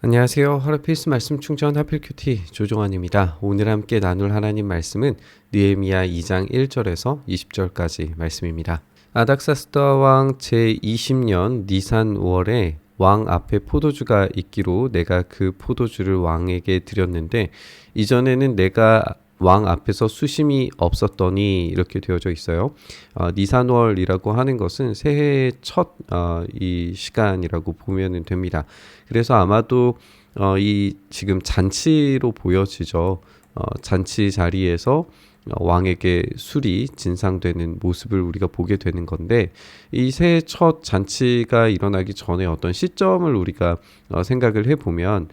안녕하세요. 하루 필수 말씀 충전 하필 큐티 조종환입니다. 오늘 함께 나눌 하나님 말씀은 느헤미야 2장 1절에서 20절까지 말씀입니다. 아닥사스다 왕 제20년 니산 5월에 왕 앞에 포도주가 있기로 내가 그 포도주를 왕에게 드렸는데 이전에는 내가 왕 앞에서 수심이 없었더니 이렇게 되어져 있어요. 니산월이라고 하는 것은 새해의 첫 이 시간이라고 보면 됩니다. 그래서 아마도 이 지금 잔치로 보여지죠. 잔치 자리에서 왕에게 술이 진상되는 모습을 우리가 보게 되는 건데 이 새해 첫 잔치가 일어나기 전에 어떤 시점을 우리가 생각을 해보면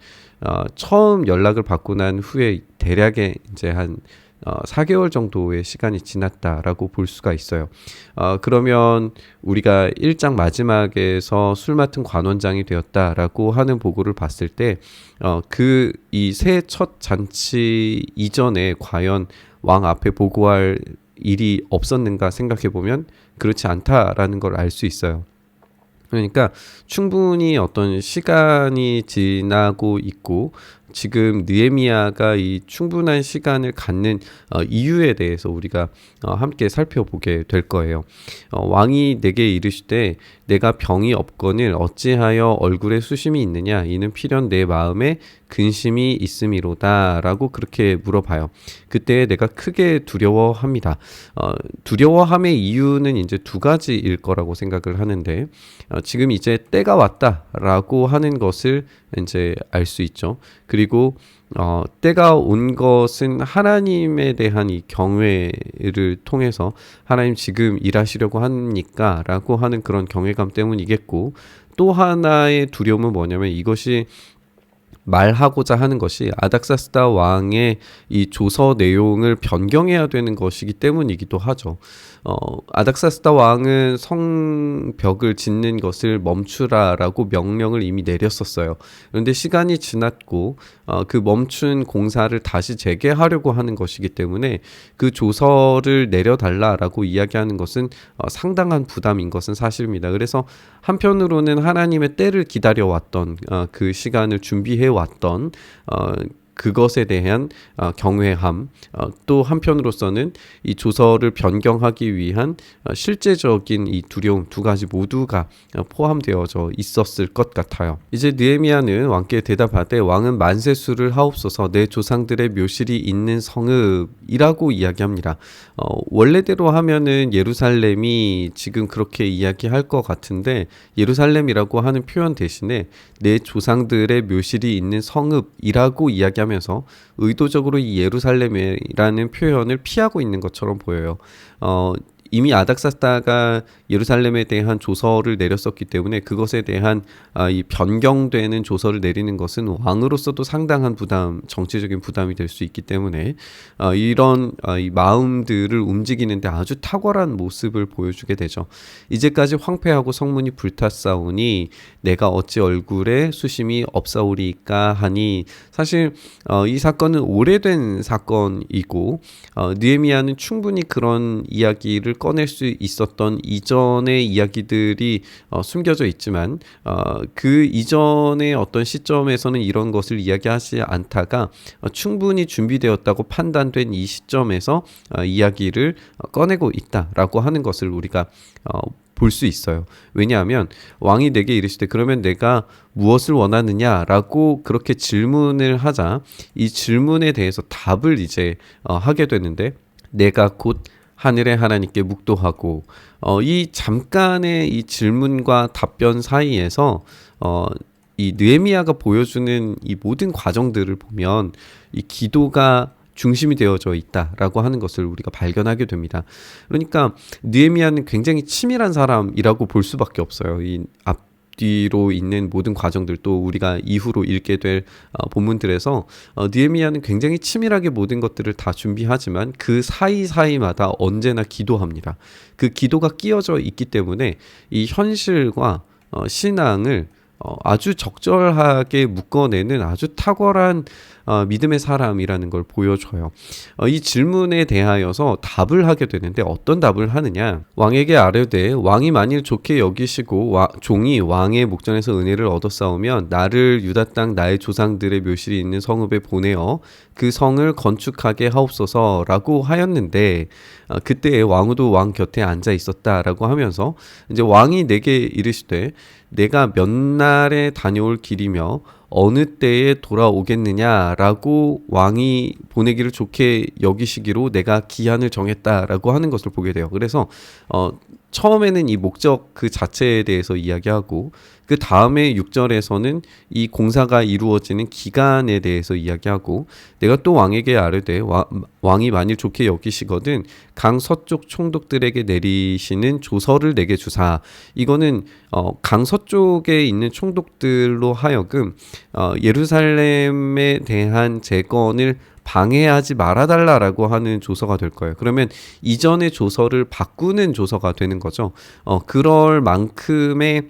처음 연락을 받고 난 후에 대략의 이제 한 4개월 정도의 시간이 지났다라고 볼 수가 있어요. 그러면 우리가 1장 마지막에서 술 맡은 관원장이 되었다라고 하는 보고를 봤을 때, 이 새해 첫 잔치 이전에 과연 왕 앞에 보고할 일이 없었는가 생각해 보면 그렇지 않다라는 걸 알 수 있어요. 그러니까 충분히 어떤 시간이 지나고 있고 지금 느헤미야가 이 충분한 시간을 갖는 이유에 대해서 우리가 함께 살펴보게 될 거예요. 왕이 내게 이르시되 내가 병이 없거늘 어찌하여 얼굴에 수심이 있느냐 이는 필연 내 마음에 근심이 있음이로다 라고 그렇게 물어봐요. 그때 내가 크게 두려워합니다. 두려워함의 이유는 이제 두 가지일 거라고 생각을 하는데 지금 이제 때가 왔다라고 하는 것을 이제 알 수 있죠. 그리고 때가 온 것은 하나님에 대한 이 경외를 통해서 하나님 지금 일하시려고 합니까? 라고 하는 그런 경외감 때문이겠고 또 하나의 두려움은 뭐냐면 이것이 말하고자 하는 것이 아닥사스다 왕의 이 조서 내용을 변경해야 되는 것이기 때문이기도 하죠. 아닥사스다 왕은 성벽을 짓는 것을 멈추라라고 명령을 이미 내렸었어요. 그런데 시간이 지났고 그 멈춘 공사를 다시 재개하려고 하는 것이기 때문에 그 조서를 내려달라라고 이야기하는 것은 상당한 부담인 것은 사실입니다. 그래서 한편으로는 하나님의 때를 기다려왔던 그 시간을 준비해왔던 그것에 대한 경외함, 또 한편으로서는 이 조서를 변경하기 위한 실제적인 이 두려움 두 가지 모두가 포함되어져 있었을 것 같아요. 이제 느헤미야는 왕께 대답하되 왕은 만세수를 하옵소서 내 조상들의 묘실이 있는 성읍이라고 이야기합니다. 원래대로 하면은 예루살렘이 지금 그렇게 이야기할 것 같은데 예루살렘이라고 하는 표현 대신에 내 조상들의 묘실이 있는 성읍이라고 이야기하면서 의도적으로 이 예루살렘이라는 표현을 피하고 있는 것처럼 보여요. 이미 아닥사스다가 예루살렘에 대한 조서를 내렸었기 때문에 그것에 대한 이 변경되는 조서를 내리는 것은 왕으로서도 상당한 부담, 정치적인 부담이 될 수 있기 때문에 이런 이 마음들을 움직이는데 아주 탁월한 모습을 보여주게 되죠. 이제까지 황폐하고 성문이 불탔사오니 내가 어찌 얼굴에 수심이 없사오리까 하니 사실 이 사건은 오래된 사건이고 느헤미야는 충분히 그런 이야기를 꺼낼 수 있었던 이전의 이야기들이 숨겨져 있지만 그 이전의 어떤 시점에서는 이런 것을 이야기하지 않다가 충분히 준비되었다고 판단된 이 시점에서 이야기를 꺼내고 있다라고 하는 것을 우리가 볼 수 있어요. 왜냐하면 왕이 내게 이르시되 그러면 내가 무엇을 원하느냐라고 그렇게 질문을 하자 이 질문에 대해서 답을 이제 하게 되는데 내가 곧 하늘의 하나님께 묵도하고 이 잠깐의 이 질문과 답변 사이에서 이 느헤미야가 보여주는 이 모든 과정들을 보면 이 기도가 중심이 되어져 있다라고 하는 것을 우리가 발견하게 됩니다. 그러니까 느헤미야는 굉장히 치밀한 사람이라고 볼 수밖에 없어요. 이 앞뒤로 있는 모든 과정들 또 우리가 이후로 읽게 될 본문들에서 느헤미야는 굉장히 치밀하게 모든 것들을 다 준비하지만 그 사이사이마다 언제나 기도합니다. 그 기도가 끼어져 있기 때문에 이 현실과 신앙을 아주 적절하게 묶어내는 아주 탁월한 믿음의 사람이라는 걸 보여줘요. 이 질문에 대하여서 답을 하게 되는데 어떤 답을 하느냐? 왕에게 아뢰되 왕이 만일 좋게 여기시고 종이 왕의 목전에서 은혜를 얻었사오면 나를 유다 땅 나의 조상들의 묘실이 있는 성읍에 보내어 그 성을 건축하게 하옵소서라고 하였는데 그때 왕후도 왕 곁에 앉아 있었다라고 하면서 이제 왕이 내게 이르시되 내가 몇 날에 다녀올 길이며 어느 때에 돌아오겠느냐라고 왕이 보내기를 좋게 여기시기로 내가 기한을 정했다라고 하는 것을 보게 돼요. 그래서 처음에는 이 목적 그 자체에 대해서 이야기하고 그 다음에 6절에서는 이 공사가 이루어지는 기간에 대해서 이야기하고 내가 또 왕에게 아뢰되 왕이 만일 좋게 여기시거든 강 서쪽 총독들에게 내리시는 조서를 내게 주사. 이거는 강 서쪽에 있는 총독들로 하여금 예루살렘에 대한 재건을 방해하지 말아달라라고 하는 조서가 될 거예요. 그러면 이전의 조서를 바꾸는 조서가 되는 거죠. 그럴 만큼의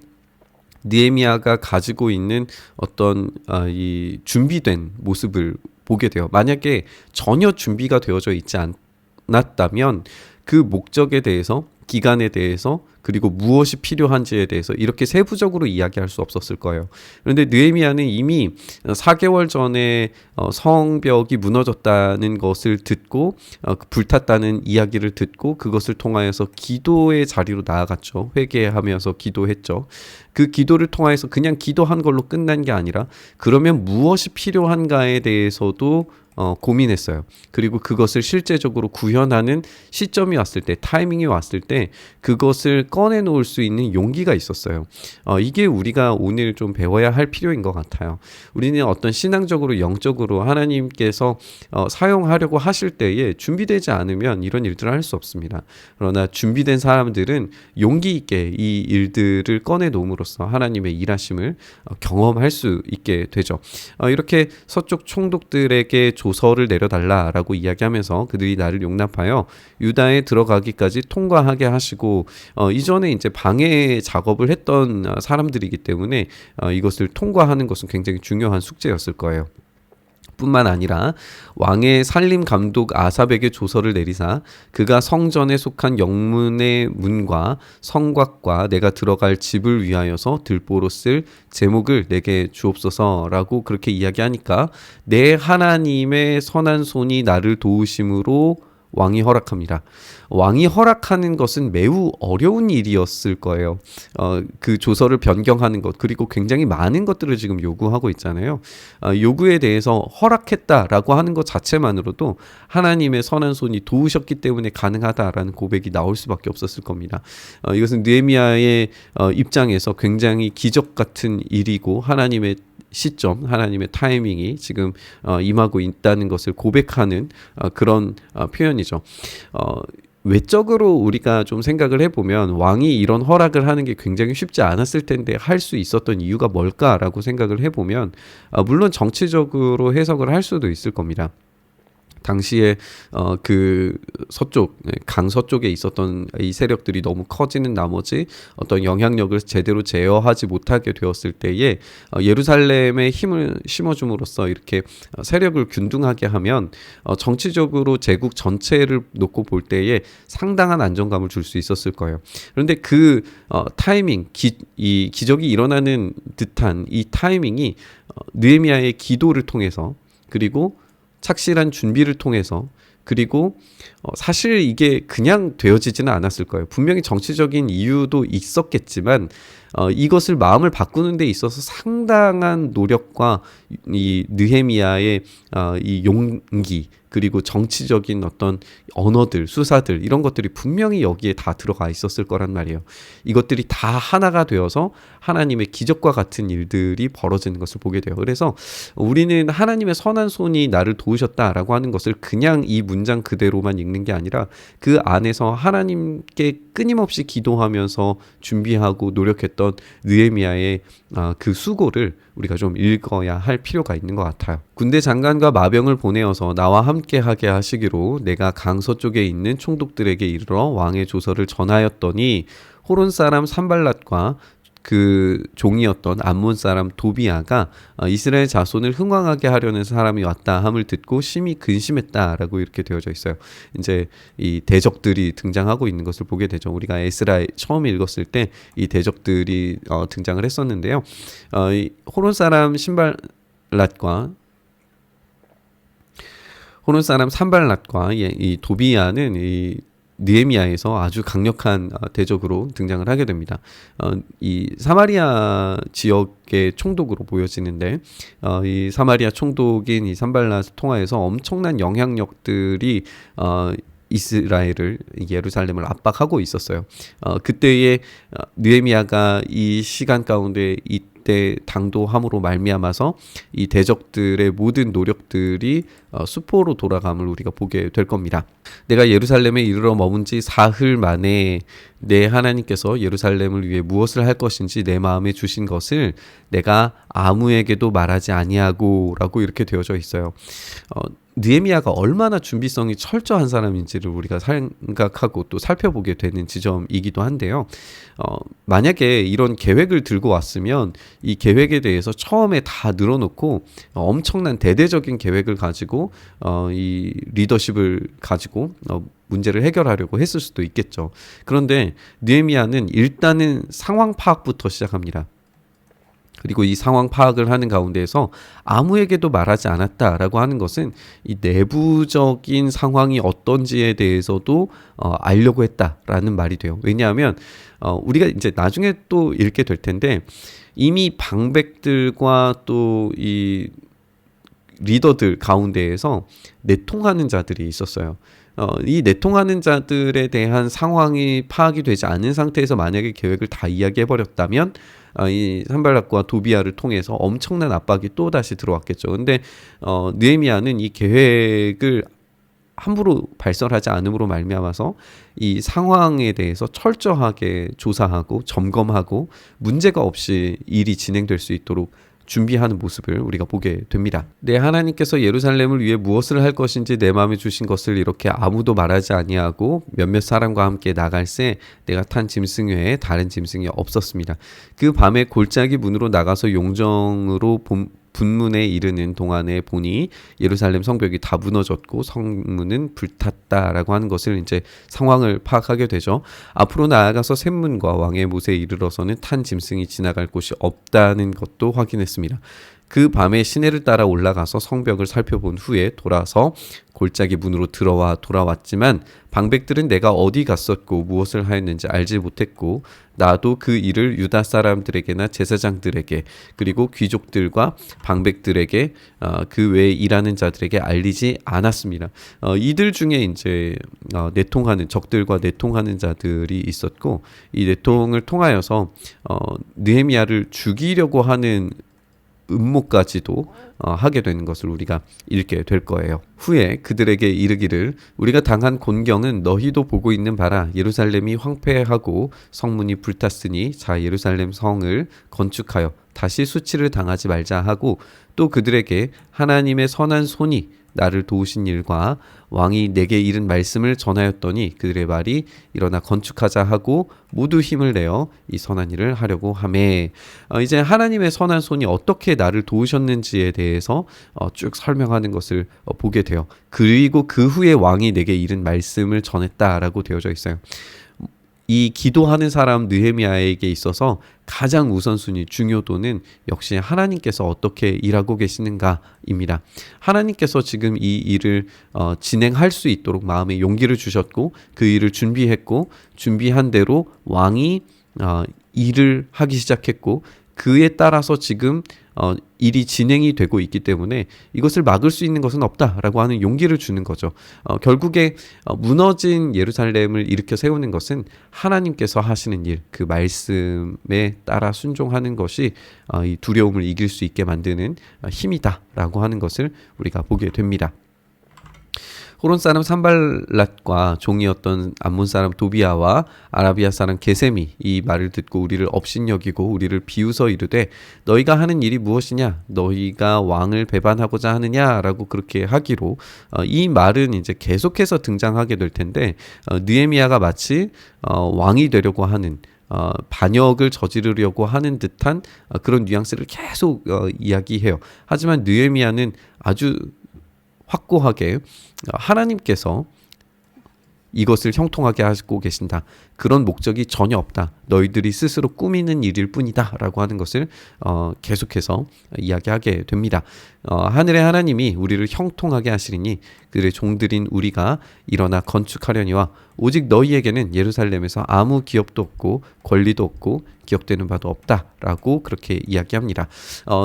느헤미야가 가지고 있는 어떤 이 준비된 모습을 보게 돼요. 만약에 전혀 준비가 되어져 있지 않았다면 그 목적에 대해서, 기간에 대해서, 그리고 무엇이 필요한지에 대해서 이렇게 세부적으로 이야기할 수 없었을 거예요. 그런데 느헤미야는 이미 4개월 전에 성벽이 무너졌다는 것을 듣고 불탔다는 이야기를 듣고 그것을 통하여서 기도의 자리로 나아갔죠. 회개하면서 기도했죠. 그 기도를 통하여서 그냥 기도한 걸로 끝난 게 아니라 그러면 무엇이 필요한가에 대해서도 고민했어요. 그리고 그것을 실제적으로 구현하는 시점이 왔을 때, 타이밍이 왔을 때 그것을 꺼내놓을 수 있는 용기가 있었어요. 이게 우리가 오늘 좀 배워야 할 필요인 것 같아요. 우리는 어떤 신앙적으로, 영적으로 하나님께서 사용하려고 하실 때에 준비되지 않으면 이런 일들을 할 수 없습니다. 그러나 준비된 사람들은 용기 있게 이 일들을 꺼내놓음으로써 하나님의 일하심을 경험할 수 있게 되죠. 이렇게 서쪽 총독들에게 조서를 내려달라라고 이야기하면서 그들이 나를 용납하여 유다에 들어가기까지 통과하게 하시고 이전에 이제 방해 작업을 했던 사람들이기 때문에 이것을 통과하는 것은 굉장히 중요한 숙제였을 거예요. 뿐만 아니라 왕의 살림 감독 아삽에게 조서를 내리사 그가 성전에 속한 영문의 문과 성곽과 내가 들어갈 집을 위하여서 들보로 쓸 제목을 내게 주옵소서라고 그렇게 이야기하니까 내 하나님의 선한 손이 나를 도우심으로 왕이 허락합니다. 왕이 허락하는 것은 매우 어려운 일이었을 거예요. 그 조서를 변경하는 것, 그리고 굉장히 많은 것들을 지금 요구하고 있잖아요. 요구에 대해서 허락했다라고 하는 것 자체만으로도 하나님의 선한 손이 도우셨기 때문에 가능하다라는 고백이 나올 수밖에 없었을 겁니다. 이것은 느헤미야의 입장에서 굉장히 기적 같은 일이고 하나님의 시점, 하나님의 타이밍이 지금 임하고 있다는 것을 고백하는 그런 표현이죠. 외적으로 우리가 좀 생각을 해보면 왕이 이런 허락을 하는 게 굉장히 쉽지 않았을 텐데 할 수 있었던 이유가 뭘까라고 생각을 해보면 물론 정치적으로 해석을 할 수도 있을 겁니다. 당시에 그 서쪽 강 서쪽에 있었던 이 세력들이 너무 커지는 나머지 어떤 영향력을 제대로 제어하지 못하게 되었을 때에 예루살렘에 힘을 심어줌으로써 이렇게 세력을 균등하게 하면 정치적으로 제국 전체를 놓고 볼 때에 상당한 안정감을 줄 수 있었을 거예요. 그런데 그 타이밍, 이 기적이 일어나는 듯한 이 타이밍이 느헤미야의 기도를 통해서 그리고 착실한 준비를 통해서 그리고 사실 이게 그냥 되어지지는 않았을 거예요. 분명히 정치적인 이유도 있었겠지만 이것을 마음을 바꾸는 데 있어서 상당한 노력과 이 느헤미야의 이 용기 그리고 정치적인 어떤 언어들, 수사들 이런 것들이 분명히 여기에 다 들어가 있었을 거란 말이에요. 이것들이 다 하나가 되어서 하나님의 기적과 같은 일들이 벌어지는 것을 보게 돼요. 그래서 우리는 하나님의 선한 손이 나를 도우셨다라고 하는 것을 그냥 이 문장 그대로만 읽는 게 아니라 그 안에서 하나님께 끊임없이 기도하면서 준비하고 노력했던 느헤미야의 그 수고를 우리가 좀 읽어야 할 필요가 있는 것 같아요. 군대 장관과 마병을 보내어서 나와 함께 하게 하시기로 내가 강 서쪽에 있는 총독들에게 이르러 왕의 조서를 전하였더니 호론 사람 산발랏과 그 종이었던 암몬 사람 도비아가 이스라엘 자손을 흥왕하게 하려는 사람이 왔다 함을 듣고 심히 근심했다라고 이렇게 되어져 있어요. 이제 이 대적들이 등장하고 있는 것을 보게 되죠. 우리가 에스라 처음 읽었을 때 이 대적들이 등장을 했었는데요. 이 호론 사람 산발랏과 이 도비아는 이 느헤미야에서 아주 강력한 대적으로 등장을 하게 됩니다. 이 사마리아 지역의 총독으로 보여지는데 이 사마리아 총독인 이 산발랏을 통하여서 엄청난 영향력들이 이스라엘을 예루살렘을 압박하고 있었어요. 그때에 느헤미야가 이 시간 가운데 이때 당도함으로 말미암아서 이 대적들의 모든 노력들이 수포로 돌아감을 우리가 보게 될 겁니다. 내가 예루살렘에 이르러 머문 지 사흘 만에 내 하나님께서 예루살렘을 위해 무엇을 할 것인지 내 마음에 주신 것을 내가 아무에게도 말하지 아니하고라고 이렇게 되어져 있어요. 느헤미야가 얼마나 준비성이 철저한 사람인지를 우리가 생각하고 또 살펴보게 되는 지점이기도 한데요. 만약에 이런 계획을 들고 왔으면 이 계획에 대해서 처음에 다 늘어놓고 엄청난 대대적인 계획을 가지고 이 리더십을 가지고 문제를 해결하려고 했을 수도 있겠죠. 그런데 느헤미야는 일단은 상황 파악부터 시작합니다. 그리고 이 상황 파악을 하는 가운데에서 아무에게도 말하지 않았다라고 하는 것은 이 내부적인 상황이 어떤지에 대해서도 알려고 했다라는 말이 돼요. 왜냐하면 우리가 이제 나중에 또 읽게 될 텐데 이미 방백들과 또 이 리더들 가운데에서 내통하는 자들이 있었어요. 이 내통하는 자들에 대한 상황이 파악이 되지 않은 상태에서 만약에 계획을 다 이야기해버렸다면 이 산발랏과 도비아를 통해서 엄청난 압박이 또 다시 들어왔겠죠. 근데 느헤미야는 이 계획을 함부로 발설하지 않음으로 말미암아서 이 상황에 대해서 철저하게 조사하고 점검하고 문제가 없이 일이 진행될 수 있도록 준비하는 모습을 우리가 보게 됩니다. 내 하나님께서 예루살렘을 위해 무엇을 할 것인지 내 마음에 주신 것을 이렇게 아무도 말하지 아니하고 몇몇 사람과 함께 나갈새 내가 탄 짐승 외에 다른 짐승이 없었습니다. 그 밤에 골짜기 문으로 나가서 용정으로 분문에 이르는 동안에 보니 예루살렘 성벽이 다 무너졌고 성문은 불탔다라고 하는 것을 이제 상황을 파악하게 되죠. 앞으로 나아가서 샘문과 왕의 못에 이르러서는 탄 짐승이 지나갈 곳이 없다는 것도 확인했습니다. 그 밤에 시내를 따라 올라가서 성벽을 살펴본 후에 돌아서 골짜기 문으로 돌아왔지만 방백들은 내가 어디 갔었고 무엇을 하였는지 알지 못했고 나도 그 일을 유다 사람들에게나 제사장들에게 그리고 귀족들과 방백들에게 그 외에 일하는 자들에게 알리지 않았습니다. 이들 중에 이제 내통하는 적들과 내통하는 자들이 있었고 이 내통을 통하여서 느헤미야를 죽이려고 하는 음모까지도 하게 되는 것을 우리가 읽게 될 거예요. 후에 그들에게 이르기를 우리가 당한 곤경은 너희도 보고 있는 바라. 예루살렘이 황폐하고 성문이 불탔으니 자 예루살렘 성을 건축하여 다시 수치를 당하지 말자 하고 또 그들에게 하나님의 선한 손이 나를 도우신 일과 왕이 내게 이른 말씀을 전하였더니 그들의 말이 일어나 건축하자 하고 모두 힘을 내어 이 선한 일을 하려고 하매 이제 하나님의 선한 손이 어떻게 나를 도우셨는지에 대해서 쭉 설명하는 것을 보게 돼요. 그리고 그 후에 왕이 내게 이른 말씀을 전했다라고 되어져 있어요. 이 기도하는 사람 느헤미야에게 있어서 가장 우선순위 중요도는 역시 하나님께서 어떻게 일하고 계시는가입니다. 하나님께서 지금 이 일을 진행할 수 있도록 마음에 용기를 주셨고 그 일을 준비했고 준비한 대로 왕이 일을 하기 시작했고 그에 따라서 지금 일이 진행이 되고 있기 때문에 이것을 막을 수 있는 것은 없다라고 하는 용기를 주는 거죠. 결국에 무너진 예루살렘을 일으켜 세우는 것은 하나님께서 하시는 일, 그 말씀에 따라 순종하는 것이 이 두려움을 이길 수 있게 만드는 힘이다라고 하는 것을 우리가 보게 됩니다. 호론 사람 산발랏과 종이었던 암몬 사람 도비아와 아라비아 사람 게셈이 이 말을 듣고 우리를 업신여기고 우리를 비웃어 이르되 너희가 하는 일이 무엇이냐 너희가 왕을 배반하고자 하느냐라고 그렇게 하기로 이 말은 이제 계속해서 등장하게 될 텐데 느헤미야가 마치 왕이 되려고 하는 반역을 저지르려고 하는 듯한 그런 뉘앙스를 계속 이야기해요. 하지만 느헤미야는 아주 확고하게 하나님께서 이것을 형통하게 하고 계신다. 그런 목적이 전혀 없다. 너희들이 스스로 꾸미는 일일 뿐이다. 라고 하는 것을 계속해서 이야기하게 됩니다. 하늘의 하나님이 우리를 형통하게 하시리니 그들의 종들인 우리가 일어나 건축하려니와 오직 너희에게는 예루살렘에서 아무 기업도 없고 권리도 없고 기억되는 바도 없다라고 그렇게 이야기합니다.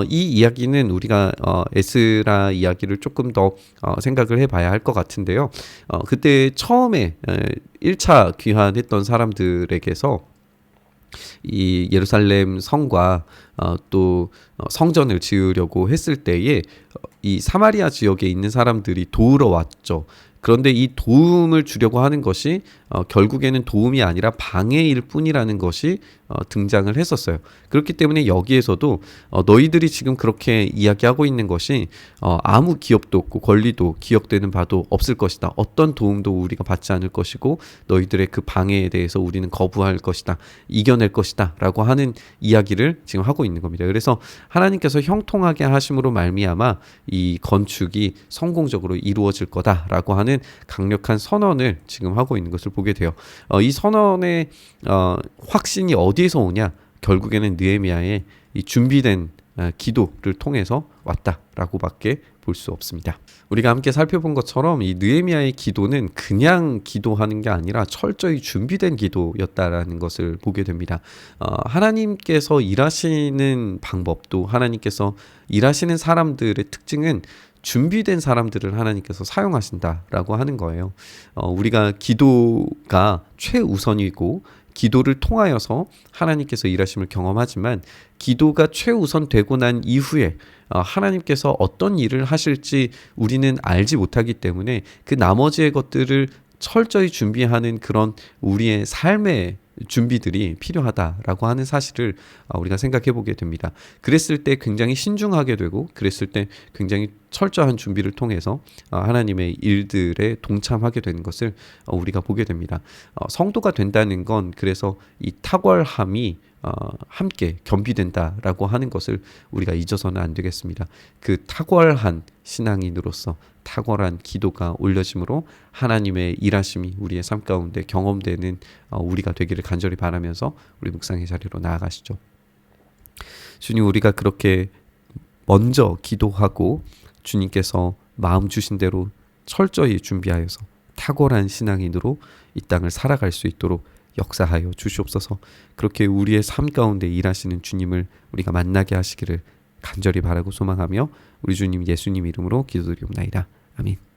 이 이야기는 우리가 에스라 이야기를 조금 더 생각을 해봐야 할 것 같은데요. 그때 처음에 1차 귀환했던 사람들에게서 이 예루살렘 성과 또 성전을 지으려고 했을 때에 이 사마리아 지역에 있는 사람들이 도우러 왔죠. 그런데 이 도움을 주려고 하는 것이 결국에는 도움이 아니라 방해일 뿐이라는 것이 등장을 했었어요. 그렇기 때문에 여기에서도 너희들이 지금 그렇게 이야기하고 있는 것이 아무 기업도 없고 권리도 기억되는 바도 없을 것이다. 어떤 도움도 우리가 받지 않을 것이고 너희들의 그 방해에 대해서 우리는 거부할 것이다. 이겨낼 것이다. 라고 하는 이야기를 지금 하고 있는 겁니다. 그래서 하나님께서 형통하게 하심으로 말미암아 이 건축이 성공적으로 이루어질 거다라고 하는 강력한 선언을 지금 하고 있는 것을 보게 돼요. 이 선언의 확신이 어디에서 오냐? 결국에는 느헤미야의 이 준비된 기도를 통해서 왔다라고밖에 볼 수 없습니다. 우리가 함께 살펴본 것처럼 이 느헤미야의 기도는 그냥 기도하는 게 아니라 철저히 준비된 기도였다라는 것을 보게 됩니다. 하나님께서 일하시는 방법도 하나님께서 일하시는 사람들의 특징은 준비된 사람들을 하나님께서 사용하신다라고 하는 거예요. 우리가 기도가 최우선이고 기도를 통하여서 하나님께서 일하심을 경험하지만 기도가 최우선 되고 난 이후에 하나님께서 어떤 일을 하실지 우리는 알지 못하기 때문에 그 나머지의 것들을 철저히 준비하는 그런 우리의 삶의 준비들이 필요하다라고 하는 사실을 우리가 생각해 보게 됩니다. 그랬을 때 굉장히 신중하게 되고 그랬을 때 굉장히 철저한 준비를 통해서 하나님의 일들에 동참하게 되는 것을 우리가 보게 됩니다. 성도가 된다는 건 그래서 이 탁월함이 함께 겸비된다라고 하는 것을 우리가 잊어서는 안 되겠습니다. 그 탁월한 신앙인으로서 탁월한 기도가 올려짐으로 하나님의 일하심이 우리의 삶 가운데 경험되는 우리가 되기를 간절히 바라면서 우리 묵상의 자리로 나아가시죠. 주님, 우리가 그렇게 먼저 기도하고 주님께서 마음 주신 대로 철저히 준비하여서 탁월한 신앙인으로 이 땅을 살아갈 수 있도록 역사하여 주시옵소서. 그렇게 우리의 삶 가운데 일하시는 주님을 우리가 만나게 하시기를 간절히 바라고 소망하며 우리 주님 예수님 이름으로 기도드리옵나이다. 아멘.